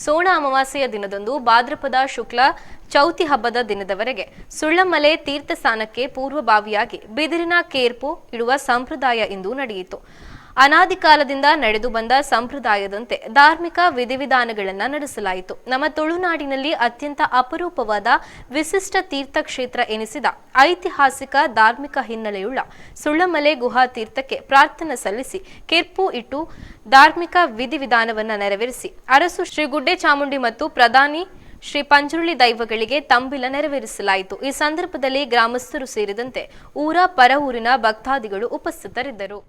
ಸೋಣ ಅಮಾವಾಸ್ಯೆಯ ದಿನದಂದು ಭಾದ್ರಪದ ಶುಕ್ಲ ಚೌತಿ ಹಬ್ಬದ ದಿನದವರೆಗೆ ಸುಳ್ಳಮಲೆ ತೀರ್ಥಸ್ಥಾನಕ್ಕೆ ಪೂರ್ವಭಾವಿಯಾಗಿ ಬಿದಿರಿನ ಕೇರ್ಪು ಇಡುವ ಸಂಪ್ರದಾಯ ಇಂದು ನಡೆಯಿತು. ಅನಾದಿ ಕಾಲದಿಂದ ನಡೆದು ಬಂದ ಸಂಪ್ರದಾಯದಂತೆ ಧಾರ್ಮಿಕ ವಿಧಿವಿಧಾನಗಳನ್ನು ನಡೆಸಲಾಯಿತು. ನಮ್ಮ ತುಳುನಾಡಿನಲ್ಲಿ ಅತ್ಯಂತ ಅಪರೂಪವಾದ ವಿಶಿಷ್ಟ ತೀರ್ಥಕ್ಷೇತ್ರ ಎನಿಸಿದ ಐತಿಹಾಸಿಕ ಧಾರ್ಮಿಕ ಹಿನ್ನೆಲೆಯುಳ್ಳ ಸುಳ್ಳಮಲೆ ಗುಹಾ ತೀರ್ಥಕ್ಕೆ ಪ್ರಾರ್ಥನೆ ಸಲ್ಲಿಸಿ ಕೆರ್ಪು ಇಟ್ಟು ಧಾರ್ಮಿಕ ವಿಧಿವಿಧಾನವನ್ನು ನೆರವೇರಿಸಿ ಅರಸು ಶ್ರೀ ಗುಡ್ಡೆ ಚಾಮುಂಡಿ ಮತ್ತು ಪ್ರಧಾನಿ ಶ್ರೀ ಪಂಜುರ್ಲಿ ದೈವಗಳಿಗೆ ತಂಬಿಲ ನೆರವೇರಿಸಲಾಯಿತು. ಈ ಸಂದರ್ಭದಲ್ಲಿ ಗ್ರಾಮಸ್ಥರು ಸೇರಿದಂತೆ ಊರ ಪರ ಊರಿನ ಭಕ್ತಾದಿಗಳು ಉಪಸ್ಥಿತರಿದ್ದರು.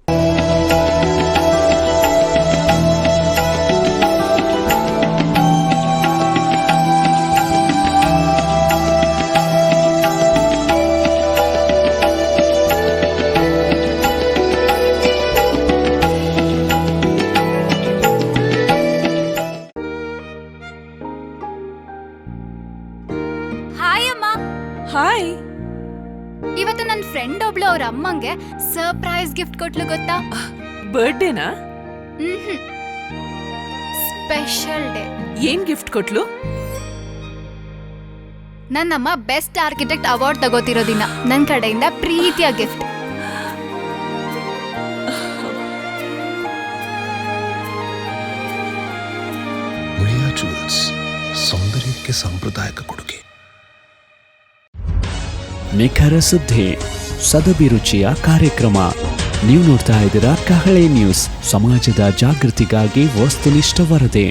ಹಾಯ್. ಇವತ್ತು ನನ್ನ ಫ್ರೆಂಡ್ ಒಬ್ಳು ಅವ್ರ ಅಮ್ಮಂಗೆ ಸರ್ಪ್ರೈಸ್ ಗಿಫ್ಟ್ ಕೊಟ್ಲು ಗೊತ್ತಾ? ಬರ್ಡೇನಾ? Special day. ಏನ್ ಗಿಫ್ಟ್ ಕೊಟ್ಲು? ನನ್ನಮ್ಮ ಬೆಸ್ಟ್ ಆರ್ಕಿಟೆಕ್ಟ್ ಅವಾರ್ಡ್ ತಗೋತಿರೋ ದಿನ ನನ್ನ ಕಡೆಯಿಂದ ಪ್ರೀತಿಯ ಗಿಫ್ಟ್. ಉಳಿಯಾ ಜುವೆಲ್ಸ್, ಸೌಂದರ್ಯಕ್ಕೆ ಸಾಂಪ್ರದಾಯಿಕ ಕೊಡುಗೆ. ನಿಖರ ಸುದ್ದಿ, ಸದಭಿರುಚಿಯ ಕಾರ್ಯಕ್ರಮ. ನೀವು ನೋಡ್ತಾ ಇದ್ದೀರಾ ಕಹಳೆ ನ್ಯೂಸ್, ಸಮಾಜದ ಜಾಗೃತಿಗಾಗಿ ವಸ್ತುನಿಷ್ಠ ವರದಿ.